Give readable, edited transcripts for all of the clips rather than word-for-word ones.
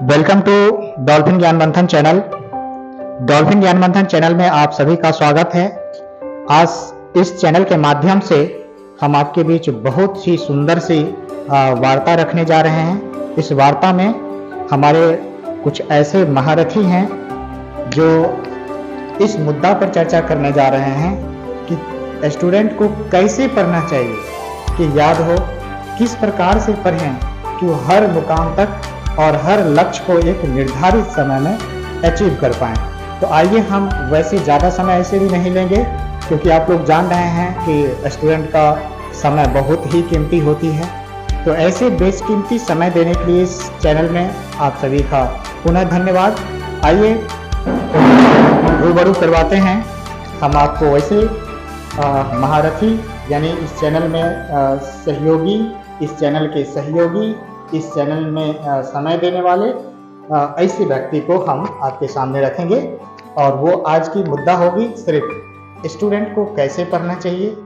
Welcome to dolphin ज्ञान मंथन channel. Dolphin ज्ञान मंथन चैनल में आप सभी का स्वागत है। आज इस चैनल के माध्यम से हम आपके बीच बहुत ही सुंदर सी वार्ता रखने जा रहे हैं। इस वार्ता में हमारे कुछ ऐसे महारथी हैं जो इस मुद्दा पर चर्चा करने जा रहे हैं कि स्टूडेंट को कैसे पढ़ना चाहिए, कि याद हो किस प्रकार से पढ़ें कि वो हर मुकाम तक और हर लक्ष्य को एक निर्धारित समय में अचीव कर पाएं। तो आइए हम वैसे ज़्यादा समय ऐसे भी नहीं लेंगे, क्योंकि आप लोग जान रहे हैं कि स्टूडेंट का समय बहुत ही कीमती होती है। तो ऐसे बेशकीमती समय देने के लिए इस चैनल में आप सभी का पुनः धन्यवाद। आइए रूबरू करवाते हैं हम आपको वैसे महारथी, यानी इस चैनल में सहयोगी, इस चैनल के सहयोगी, इस चैनल में समय देने वाले ऐसे व्यक्ति को हम आपके सामने रखेंगे। और वो आज की मुद्दा होगी सिर्फ स्टूडेंट को कैसे पढ़ना चाहिए,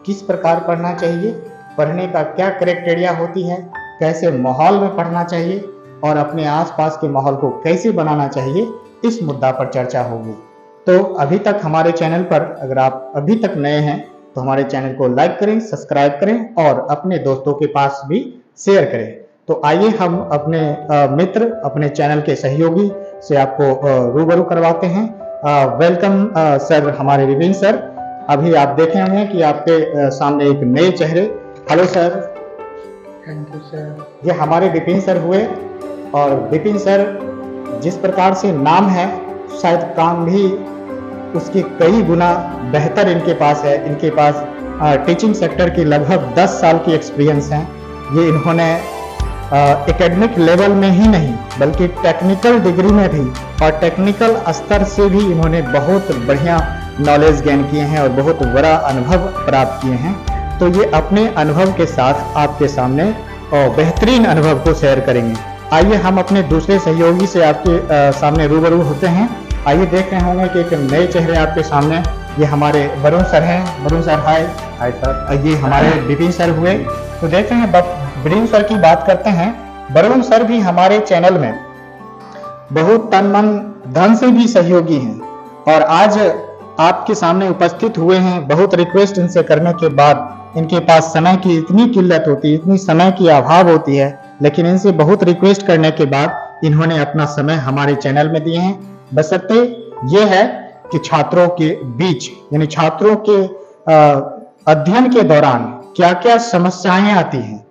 किस प्रकार पढ़ना चाहिए, पढ़ने का क्या क्राइटेरिया होती है, कैसे माहौल में पढ़ना चाहिए और अपने आसपास के माहौल को कैसे बनाना चाहिए, इस मुद्दा पर चर्चा होगी। तो अभी तक हमारे चैनल पर अगर आप अभी तक नए हैं तो हमारे चैनल को लाइक करें, सब्सक्राइब करें और अपने दोस्तों के पास भी शेयर करें। तो आइए हम अपने मित्र, अपने चैनल के सहयोगी से आपको रूबरू करवाते हैं। वेलकम सर, हमारे विपिन सर। अभी आप देखे होंगे कि आपके सामने एक नए चेहरे। Hello sir. Thank you sir. ये हमारे विपिन सर हुए, और विपिन सर जिस प्रकार से नाम है, शायद काम भी उसके कई गुना बेहतर इनके पास है। इनके पास टीचिंग सेक्टर की लगभग 10 साल की एक्सपीरियंस है। ये इन्होंने एकेडमिक लेवल में ही नहीं बल्कि टेक्निकल डिग्री में भी और टेक्निकल स्तर से भी इन्होंने बहुत बढ़िया नॉलेज गेन किए हैं और बहुत बड़ा अनुभव प्राप्त किए हैं। तो ये अपने अनुभव के साथ आपके सामने बेहतरीन अनुभव को शेयर करेंगे। आइए हम अपने दूसरे सहयोगी से आपके सामने रूबरू होते हैं। आइए देख रहे होंगे कि एक नए चेहरे आपके सामने, ये हमारे वरुण सर हैं। Varun sir hi. Hi sir. ये हमारे विपिन सर हुए। तो देख रहे हैं वरुण सर की बात करते हैं। वरुण सर भी हमारे चैनल में बहुत तन मन धन से भी सहयोगी हैं और आज आपके सामने उपस्थित हुए हैं। बहुत रिक्वेस्ट इनसे करने के बाद, इनके पास समय की इतनी किल्लत होती है, इतनी समय की अभाव होती है, लेकिन इनसे बहुत रिक्वेस्ट करने के बाद इन्होंने अपना समय हमारे चैनल में दिए हैं। बशर्ते ये है कि छात्रों के बीच, यानी छात्रों के अध्ययन के दौरान क्या क्या समस्याएं आती हैं,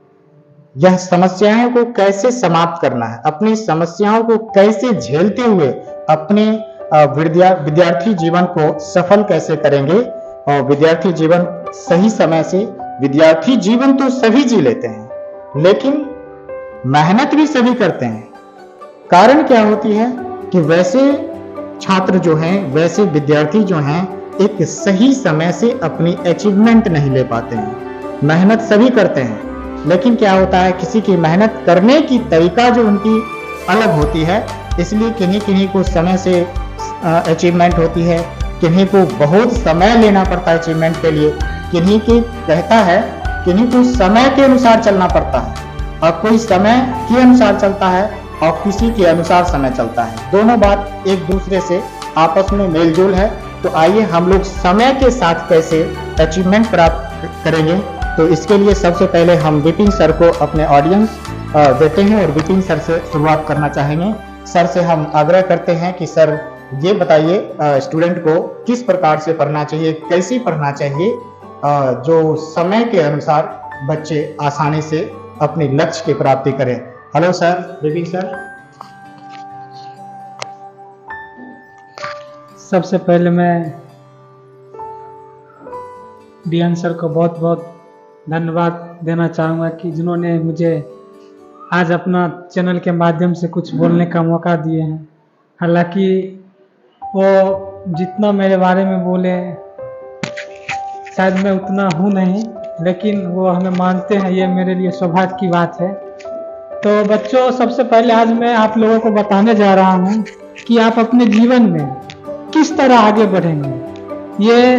यह समस्याओं को कैसे समाप्त करना है, अपनी समस्याओं को कैसे झेलते हुए अपने विद्यार्थी जीवन को सफल कैसे करेंगे। और विद्यार्थी जीवन सही समय से, विद्यार्थी जीवन तो सभी जी लेते हैं लेकिन मेहनत भी सभी करते हैं। कारण क्या होती है कि वैसे छात्र जो हैं, वैसे विद्यार्थी जो हैं, एक सही समय से अपनी अचीवमेंट नहीं ले पाते हैं। मेहनत सभी करते हैं लेकिन क्या होता है, किसी की मेहनत करने की तरीका जो उनकी अलग होती है, इसलिए किन्हीं किन्हीं को समय से अचीवमेंट होती है, किन्हीं को बहुत समय लेना पड़ता है अचीवमेंट के लिए, किन्हीं की कहता है किन्हीं को समय के अनुसार चलना पड़ता है, और कोई समय के अनुसार चलता है और किसी के अनुसार समय चलता है। दोनों बात एक दूसरे से आपस में मेलजोल है। तो आइए हम लोग समय के साथ कैसे अचीवमेंट प्राप्त करेंगे, तो इसके लिए सबसे पहले हम विपिन सर को अपने ऑडियंस देते हैं और विपिन सर से शुरुआत करना चाहेंगे। सर से हम आग्रह करते हैं कि सर ये बताइए स्टूडेंट को किस प्रकार से पढ़ना चाहिए, कैसे पढ़ना चाहिए, जो समय के अनुसार बच्चे आसानी से अपने लक्ष्य की प्राप्ति करें। Hello sir, Vipin sir. सबसे पहले मैं डीएन सर को बहुत बहुत धन्यवाद देना चाहूँगा कि जिन्होंने मुझे आज अपना चैनल के माध्यम से कुछ बोलने का मौका दिए हैं। हालांकि वो जितना मेरे बारे में बोले शायद मैं उतना हूँ नहीं, लेकिन वो हमें मानते हैं, ये मेरे लिए सौभाग्य की बात है। तो बच्चों, सबसे पहले आज मैं आप लोगों को बताने जा रहा हूँ कि आप अपने जीवन में किस तरह आगे बढ़ेंगे। ये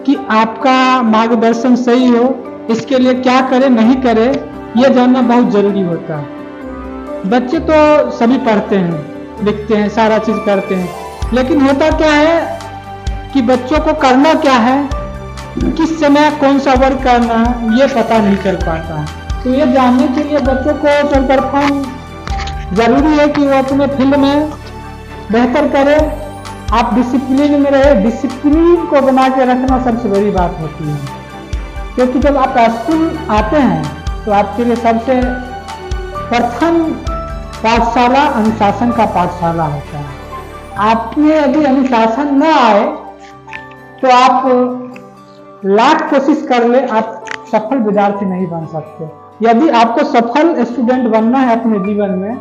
कि आपका मार्गदर्शन सही हो, इसके लिए क्या करें नहीं करें ये जानना बहुत जरूरी होता है। बच्चे तो सभी पढ़ते हैं, लिखते हैं, सारा चीज करते हैं, लेकिन होता क्या है कि बच्चों को करना क्या है, किस समय कौन सा वर्क करना है, ये पता नहीं चल पाता है। तो ये जानने के लिए बच्चों को सर्वप्रथम जरूरी है कि वो अपने फील्ड में बेहतर करे। आप डिसिप्लिन में रहे, डिसिप्लिन को बना के रखना सबसे बड़ी बात होती है, क्योंकि जब आप स्कूल आते हैं तो आपके लिए सबसे प्रथम पाठशाला अनुशासन का पाठशाला होता है। आपने यदि अनुशासन न आए तो आप लाख कोशिश कर ले, आप सफल विद्यार्थी नहीं बन सकते। यदि आपको सफल स्टूडेंट बनना है अपने जीवन में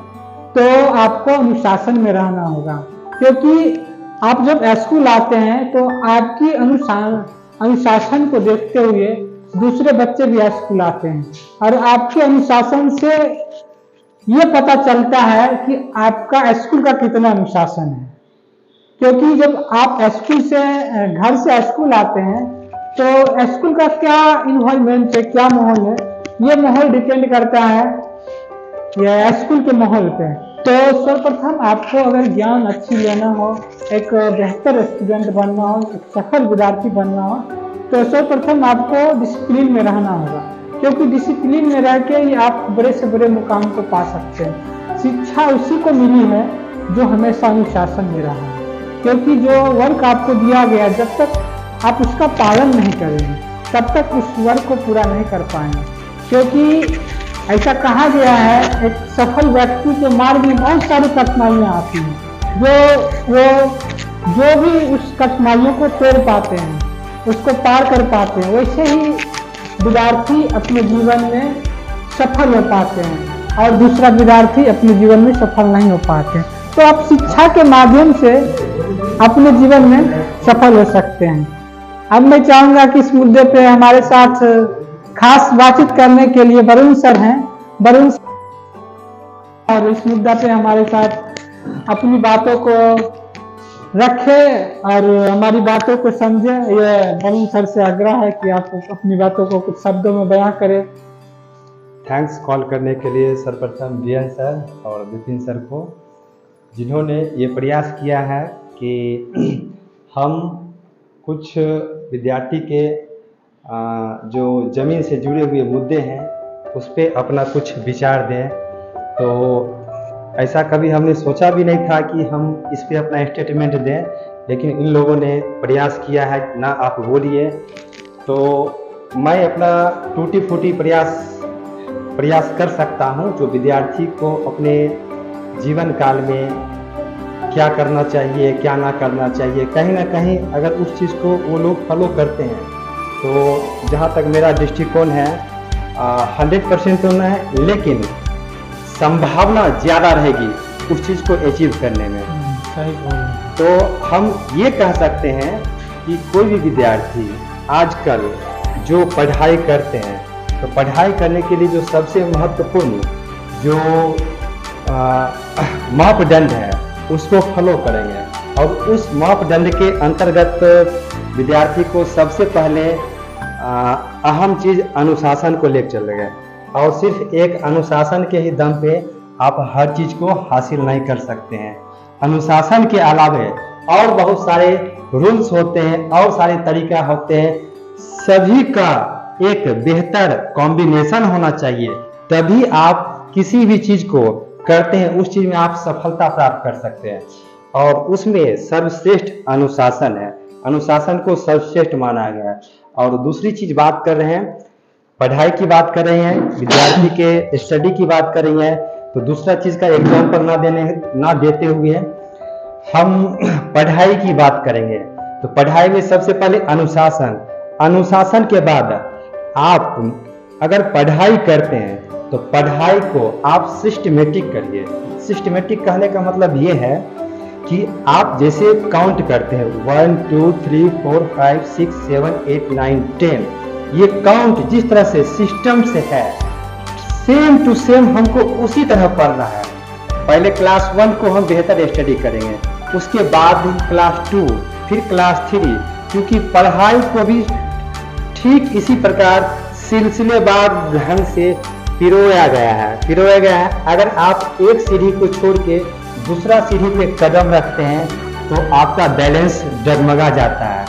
तो आपको अनुशासन में रहना होगा, क्योंकि आप जब स्कूल आते हैं तो आपकी अनुशासन को देखते हुए दूसरे बच्चे भी स्कूल आते हैं, और आपके अनुशासन से ये पता चलता है कि आपका स्कूल का कितना अनुशासन है। क्योंकि जब आप स्कूल से घर से स्कूल आते हैं तो स्कूल का क्या इन्वायरमेंट है, क्या माहौल है, ये माहौल डिपेंड करता है ये स्कूल के माहौल पे। तो सर्वप्रथम आपको अगर ज्ञान अच्छी लेना हो, एक बेहतर स्टूडेंट बनना हो, एक सफल विद्यार्थी बनना हो, तो सर्वप्रथम आपको डिसिप्लिन में रहना होगा, क्योंकि डिसिप्लिन में रह के ही आप बड़े से बड़े मुकाम को पा सकते हैं। शिक्षा उसी को मिली है जो हमेशा अनुशासन में रहा है, क्योंकि जो वर्क आपको दिया गया जब तक आप उसका पालन नहीं करेंगे तब तक उस वर्क को पूरा नहीं कर पाएंगे। क्योंकि ऐसा कहा गया है एक सफल व्यक्ति के मार्ग में बहुत सारी कठिनाइयाँ आती हैं, जो भी उस कठिनाइयों को तोड़ पाते हैं, उसको पार कर पाते हैं, वैसे ही विद्यार्थी अपने जीवन में सफल हो पाते हैं और दूसरा विद्यार्थी अपने जीवन में सफल नहीं हो पाते। तो आप शिक्षा के माध्यम से अपने जीवन में सफल हो सकते हैं। अब मैं चाहूंगा कि इस मुद्दे पे हमारे साथ खास बातचीत करने के लिए वरुण सर हैं। वरुण और इस मुद्दा पे हमारे साथ अपनी बातों को रखे और हमारी बातों को समझे। ये वरुण सर से आग्रह है कि आप अपनी बातों को कुछ शब्दों में बयां करें। थैंक्स कॉल करने के लिए सर्वप्रथम DN सर और विपिन सर को, जिन्होंने ये प्रयास किया है कि हम कुछ विद्यार्थी के जो ज़मीन से जुड़े हुए मुद्दे हैं उस पर अपना कुछ विचार दें। तो ऐसा कभी हमने सोचा भी नहीं था कि हम इस पे अपना स्टेटमेंट दें, लेकिन इन लोगों ने प्रयास किया है ना, आप बोलिए। तो मैं अपना टूटी फूटी प्रयास कर सकता हूं, जो विद्यार्थी को अपने जीवन काल में क्या करना चाहिए, क्या ना करना चाहिए, कहीं ना कहीं अगर उस चीज़ को वो लोग फॉलो करते हैं तो जहाँ तक मेरा दृष्टिकोण है 100% तो नहीं है, लेकिन संभावना ज़्यादा रहेगी उस चीज़ को अचीव करने में। सही बोल। तो हम ये कह सकते हैं कि कोई भी विद्यार्थी आजकल जो पढ़ाई करते हैं, तो पढ़ाई करने के लिए जो सबसे महत्वपूर्ण जो मापदंड है उसको फॉलो करेंगे, और उस मापदंड के अंतर्गत विद्यार्थी को सबसे पहले अहम चीज़ अनुशासन को लेकर चलेंगे। और सिर्फ एक अनुशासन के ही दम पे आप हर चीज़ को हासिल नहीं कर सकते हैं। अनुशासन के अलावे और बहुत सारे रूल्स होते हैं और सारे तरीका होते हैं, सभी का एक बेहतर कॉम्बिनेशन होना चाहिए, तभी आप किसी भी चीज़ को करते हैं उस चीज़ में आप सफलता प्राप्त कर सकते हैं। और उसमें सर्वश्रेष्ठ अनुशासन है, अनुशासन को सर्वश्रेष्ठ माना गया है। और दूसरी चीज़ बात कर रहे हैं, पढ़ाई की बात कर रहे हैं, विद्यार्थी के स्टडी की बात कर रही हैं, तो दूसरा चीज़ का एग्जाम्पल ना देते हुए हम पढ़ाई की बात करेंगे। तो पढ़ाई में सबसे पहले अनुशासन के बाद आप अगर पढ़ाई करते हैं तो पढ़ाई को आप सिस्टमेटिक करिए। सिस्टमेटिक कहने का मतलब ये है कि आप जैसे काउंट करते हैं 1 2 3 4 5 6 7 8 9 10, ये काउंट जिस तरह से सिस्टम से है सेम टू सेम हमको उसी तरह पढ़ना है। पहले क्लास 1 को हम बेहतर स्टडी करेंगे, उसके बाद क्लास 2, फिर क्लास 3, क्योंकि पढ़ाई को भी ठीक इसी प्रकार सिलसिलेवार ढंग से पिरोया गया है। अगर आप एक सीढ़ी को छोड़ के दूसरा सीढ़ी पे कदम रखते हैं तो आपका बैलेंस डगमगा जाता है।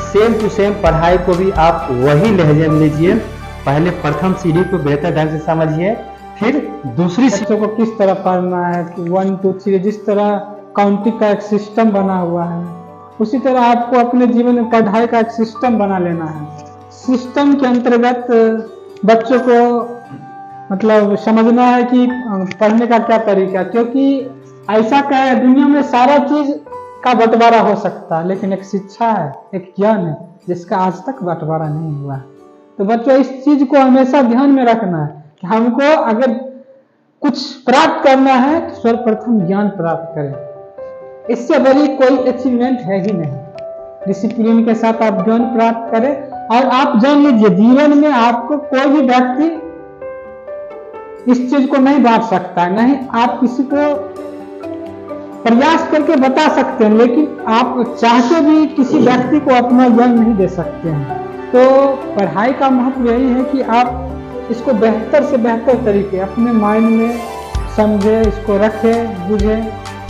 सेम टू सेम पढ़ाई को भी आप वही लहजे में लीजिए। पहले प्रथम सीढ़ी को बेहतर ढंग से समझिए, फिर दूसरी बच्चों को किस तरह पढ़ना है कि 1 2 3 जिस तरह काउंटिंग का एक सिस्टम बना हुआ है, उसी तरह आपको अपने जीवन में पढ़ाई का एक सिस्टम बना लेना है। सिस्टम के अंतर्गत बच्चों को मतलब समझना है कि पढ़ने का क्या तरीका, क्योंकि ऐसा क्या है दुनिया में सारा चीज का बंटवारा हो सकता है, लेकिन एक शिक्षा है, एक ज्ञान है जिसका आज तक बंटवारा नहीं हुआ है। तो बच्चों इस चीज को हमेशा ध्यान में रखना है कि हमको अगर कुछ प्राप्त करना है तो सर्वप्रथम ज्ञान प्राप्त करें। इससे बड़ी कोई अचीवमेंट है ही नहीं। डिसिप्लिन के साथ आप ज्ञान प्राप्त करें और आप जान लीजिए जीवन में आपको कोई भी व्यक्ति इस चीज को नहीं बांट सकता है, नहीं आप किसी को प्रयास करके बता सकते हैं, लेकिन आप चाह के भी किसी व्यक्ति को अपना ज्ञान नहीं दे सकते हैं। तो पढ़ाई का महत्व यही है कि आप इसको बेहतर से बेहतर तरीके अपने माइंड में समझे, इसको रखे, बुझे,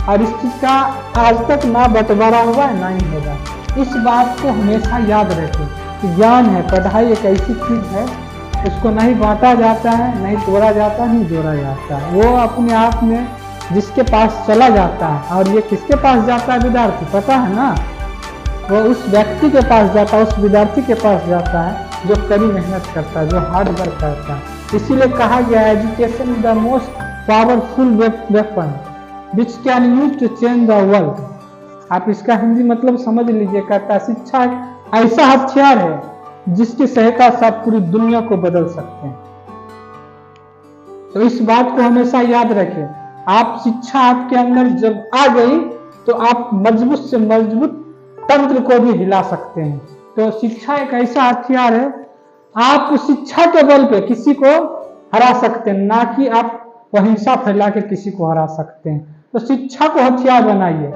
और इस चीज का आज तक ना बंटवारा हुआ है ना ही होगा। इस बात को हमेशा याद रखें कि ज्ञान है, पढ़ाई एक ऐसी चीज है उसको नहीं बांटा जाता है, नहीं तोड़ा जाता, नहीं जोड़ा जाता है। वो अपने आप में जिसके पास चला जाता है, और ये किसके पास जाता है विद्यार्थी, पता है ना, वो उस व्यक्ति के पास जाता है, उस विद्यार्थी के पास जाता है जो कड़ी मेहनत करता है, जो हार्ड वर्क करता है। इसीलिए कहा गया है education is the most powerful weapon which can use to change the world. आप इसका हिंदी मतलब समझ लीजिए, कहता है शिक्षा एक ऐसा हथियार है जिसकी सहायता से आप पूरी दुनिया को बदल सकते हैं। तो इस बात को हमेशा याद रखें। आप शिक्षा आपके अंदर जब आ गई तो आप मजबूत से मजबूत तंत्र को भी हिला सकते हैं। तो शिक्षा एक ऐसा हथियार है, आप शिक्षा के बल पे किसी को हरा सकते हैं, ना कि आप अहिंसा फैला के किसी को हरा सकते हैं। तो शिक्षा को हथियार बनाइए।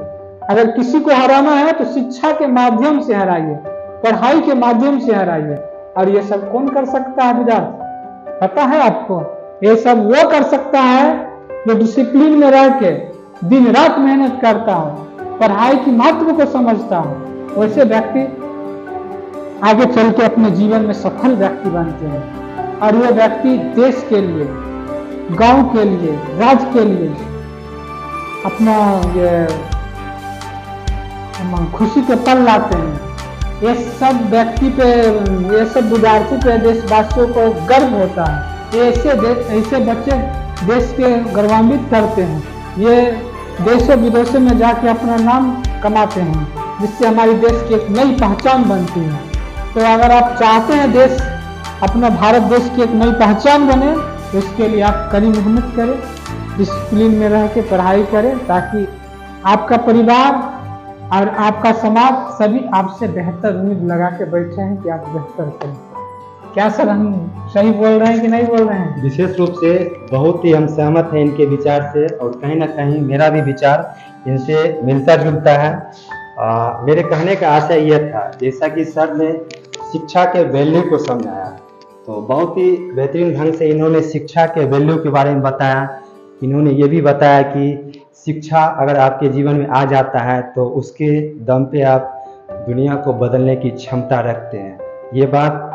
अगर किसी को हराना है तो शिक्षा के माध्यम से हराइए, पढ़ाई के माध्यम से हराइए। और ये सब कौन कर सकता है विद्यार्थी, पता है आपको? ये सब वो कर सकता है जो डिसिप्लिन में रह के दिन रात मेहनत करता हो, पढ़ाई की महत्व को समझता हो। वैसे व्यक्ति आगे चल के अपने जीवन में सफल व्यक्ति बनते हैं, और वो व्यक्ति देश के लिए, गांव के लिए, राज्य के लिए अपना ये खुशी के पल लाते हैं। ये सब व्यक्ति पे, ये सब विद्यार्थी पे देशवासियों को गर्व होता है। ऐसे बच्चे देश के गौरवान्वित करते हैं। ये देशों विदेशों में जाके अपना नाम कमाते हैं, जिससे हमारी देश की एक नई पहचान बनती है। तो अगर आप चाहते हैं देश, अपना भारत देश की एक नई पहचान बने, तो इसके लिए आप कड़ी मेहनत करें, डिसिप्लिन में रह के पढ़ाई करें, ताकि आपका परिवार और आपका समाज सभी आपसे बेहतर उम्मीद लगा के बैठे हैं कि आप बेहतर करें। क्या सर हम सही बोल रहे हैं कि नहीं बोल रहे हैं? विशेष रूप से बहुत ही हम सहमत हैं इनके विचार से, और कहीं ना कहीं मेरा भी विचार इनसे मिलता जुलता है। मेरे कहने का आशय यह था, जैसा कि सर ने शिक्षा के वैल्यू को समझाया, तो बहुत ही बेहतरीन ढंग से इन्होंने शिक्षा के वैल्यू के बारे में बताया। इन्होंने ये भी बताया कि शिक्षा अगर आपके जीवन में आ जाता है तो उसके दम पे आप दुनिया को बदलने की क्षमता रखते हैं। ये बात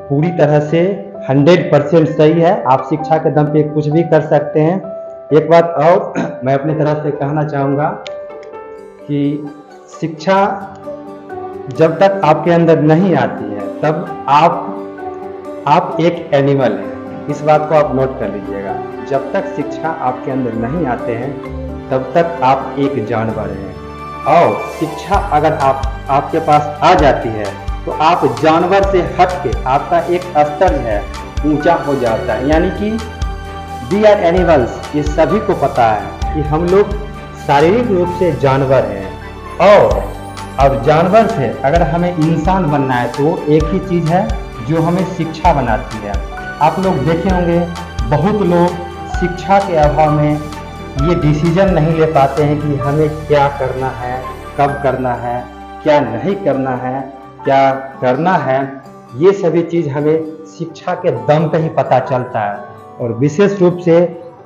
पूरी तरह से 100% सही है। आप शिक्षा के दम पे कुछ भी कर सकते हैं। एक बात और मैं अपनी तरफ से कहना चाहूँगा कि शिक्षा जब तक आपके अंदर नहीं आती है तब आप एक एनिमल हैं। इस बात को आप नोट कर लीजिएगा। जब तक शिक्षा आपके अंदर नहीं आते हैं तब तक आप एक जानवर हैं, और शिक्षा अगर आपके पास आ जाती है तो आप जानवर से हट के आपका एक स्तर है ऊंचा हो जाता है। यानी कि वी आर एनिमल्स, ये सभी को पता है कि हम लोग शारीरिक रूप से जानवर हैं, और अब जानवर से अगर हमें इंसान बनना है तो एक ही चीज़ है जो हमें शिक्षा बनाती है। आप लोग देखे होंगे बहुत लोग शिक्षा के अभाव में ये डिसीजन नहीं ले पाते हैं कि हमें क्या करना है, कब करना है, क्या नहीं करना है, क्या करना है। ये सभी चीज़ हमें शिक्षा के दम पे ही पता चलता है। और विशेष रूप से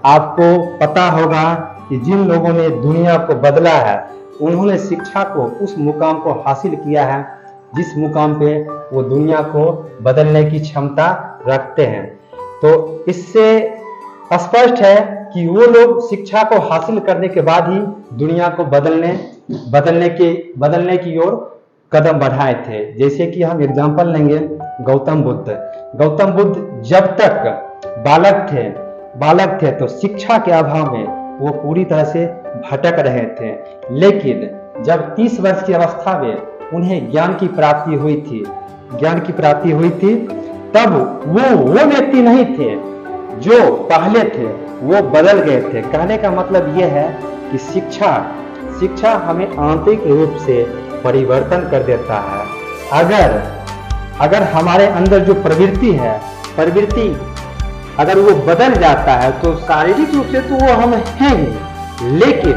आपको पता होगा कि जिन लोगों ने दुनिया को बदला है उन्होंने शिक्षा को उस मुकाम को हासिल किया है जिस मुकाम पे वो दुनिया को बदलने की क्षमता रखते हैं। तो इससे स्पष्ट है कि वो लोग शिक्षा को हासिल करने के बाद ही दुनिया को बदलने की ओर कदम बढ़ाए थे। जैसे कि हम एग्जांपल लेंगे गौतम बुद्ध जब तक बालक थे तो शिक्षा के अभाव में वो पूरी तरह से भटक रहे थे, लेकिन जब 30 वर्ष की अवस्था में उन्हें ज्ञान की प्राप्ति हुई थी तब वो व्यक्ति नहीं थे जो पहले थे, वो बदल गए थे। कहने का मतलब यह है कि शिक्षा हमें आंतरिक रूप से परिवर्तन कर देता है। अगर हमारे अंदर जो प्रवृत्ति अगर वो बदल जाता है तो शारीरिक रूप से तो वो हम हैं ही, लेकिन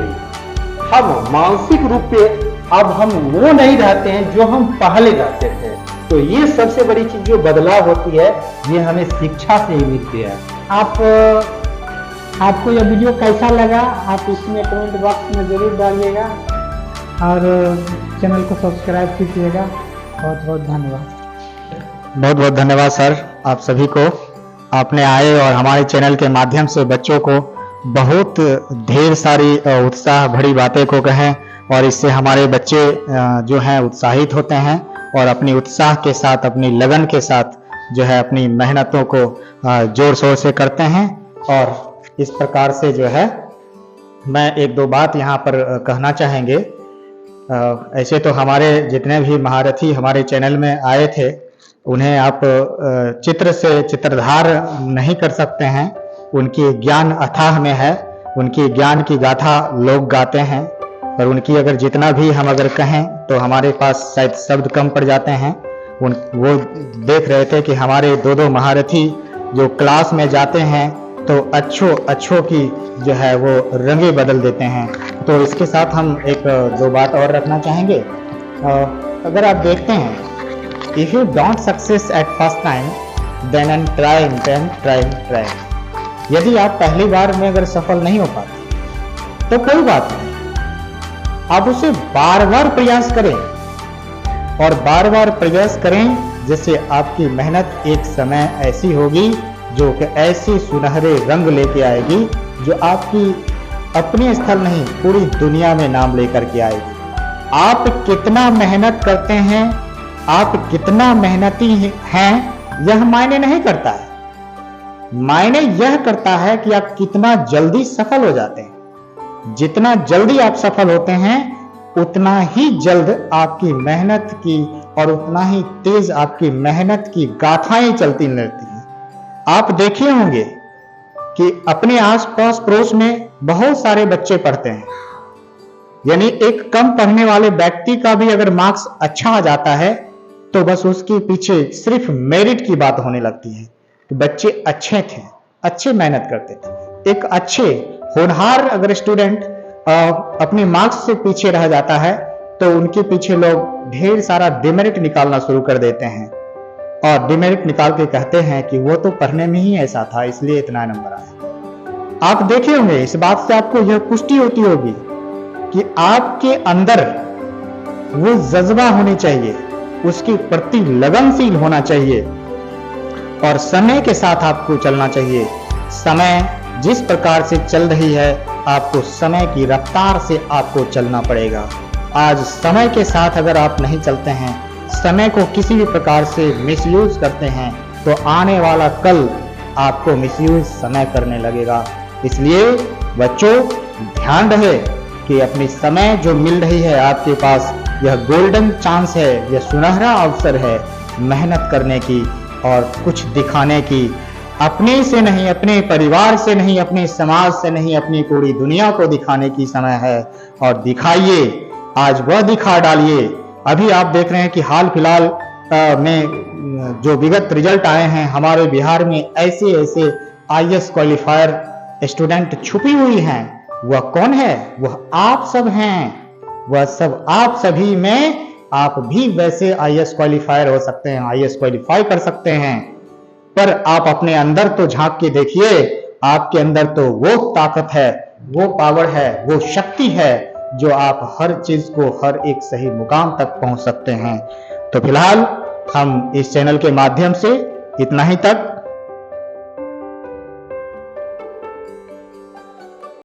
हम मानसिक रूप से अब हम वो नहीं रहते हैं जो हम पहले रहते थे। तो ये सबसे बड़ी चीज जो बदलाव होती है ये हमें शिक्षा से ही मिलती है। आपको यह वीडियो कैसा लगा आप इसमें कमेंट बॉक्स में जरूर डालिएगा और चैनल को सब्सक्राइब कीजिएगा। बहुत बहुत धन्यवाद। बहुत बहुत धन्यवाद सर आप सभी को। आपने आए और हमारे चैनल के माध्यम से बच्चों को बहुत ढेर सारी उत्साह भरी बातें को कहें और इससे हमारे बच्चे जो हैं उत्साहित होते हैं और अपनी उत्साह के साथ अपनी लगन के साथ जो है अपनी मेहनतों को जोर शोर से करते हैं। और इस प्रकार से जो है मैं एक दो बात यहाँ पर कहना चाहेंगे। ऐसे तो हमारे जितने भी महारथी हमारे चैनल में आए थे उन्हें आप चित्र से चित्रधार नहीं कर सकते हैं, उनकी ज्ञान अथाह में है, उनकी ज्ञान की गाथा लोग गाते हैं और उनकी अगर जितना भी हम अगर कहें तो हमारे पास शायद शब्द कम पड़ जाते हैं। वो देख रहे थे कि हमारे दो महारथी जो क्लास में जाते हैं तो अच्छों की जो है वो रंगे बदल देते हैं। तो इसके साथ हम एक दो बात और रखना चाहेंगे। अगर आप देखते हैं If you don't success at first time, then try. यदि आप पहली बार में अगर सफल नहीं हो पाते तो कोई बात नहीं, आप उसे बार बार प्रयास करें और बार बार प्रयास करें, जिससे आपकी मेहनत एक समय ऐसी होगी जो कि ऐसे सुनहरे रंग लेके आएगी जो आपकी अपने स्थल नहीं पूरी दुनिया में नाम लेकर के आएगी। आप कितना मेहनत करते हैं, आप कितना मेहनती हैं, यह मायने नहीं करता है। मायने यह करता है कि आप कितना जल्दी सफल हो जाते हैं। जितना जल्दी आप सफल होते हैं उतना ही जल्द आपकी मेहनत की और उतना ही तेज आपकी मेहनत की गाथाएं चलती रहती हैं। आप देखे होंगे कि अपने आसपास पड़ोस में बहुत सारे बच्चे पढ़ते हैं, यानी एक कम पढ़ने वाले व्यक्ति का भी अगर मार्क्स अच्छा आ जाता है तो बस उसके पीछे सिर्फ मेरिट की बात होने लगती है कि बच्चे अच्छे थे, अच्छे मेहनत करते थे। एक अच्छे होनहार अगर स्टूडेंट अपने मार्क्स से पीछे रह जाता है तो उनके पीछे लोग ढेर सारा डिमेरिट निकालना शुरू कर देते हैं और डिमेरिट निकाल के कहते हैं कि वो तो पढ़ने में ही ऐसा था इसलिए इतना नंबर आया। आप देखे होंगे, इस बात से आपको यह पुष्टि होती होगी कि आपके अंदर वो जज्बा होनी चाहिए, उसके प्रति लगनशील होना चाहिए और समय के साथ आपको चलना चाहिए। समय जिस प्रकार से चल रही है आपको समय की रफ्तार से आपको चलना पड़ेगा। आज समय के साथ अगर आप नहीं चलते हैं, समय को किसी भी प्रकार से मिसयूज करते हैं तो आने वाला कल आपको मिसयूज समय करने लगेगा। इसलिए बच्चों ध्यान रहे कि अपनी समय जो मिल रही है आपके पास, यह गोल्डन चांस है, यह सुनहरा अवसर है मेहनत करने की और कुछ दिखाने की। अपने से नहीं, अपने परिवार से नहीं, अपने समाज से नहीं, अपनी पूरी दुनिया को दिखाने की समय है और दिखाइए। आज वह दिखा डालिए। अभी आप देख रहे हैं कि हाल फिलहाल में जो विगत रिजल्ट आए हैं हमारे बिहार में, ऐसे IAS क्वालिफायर स्टूडेंट छुपी हुई हैं। वह कौन है? वह आप सब हैं। वह सब आप सभी में आप भी वैसे IAS क्वालिफायर हो सकते हैं, IAS क्वालिफाई कर सकते हैं। पर आप अपने अंदर तो झांक के देखिए, आपके अंदर तो वो ताकत है, वो पावर है, वो शक्ति है जो आप हर चीज को, हर एक सही मुकाम तक पहुंच सकते हैं। तो फिलहाल हम इस चैनल के माध्यम से इतना ही तक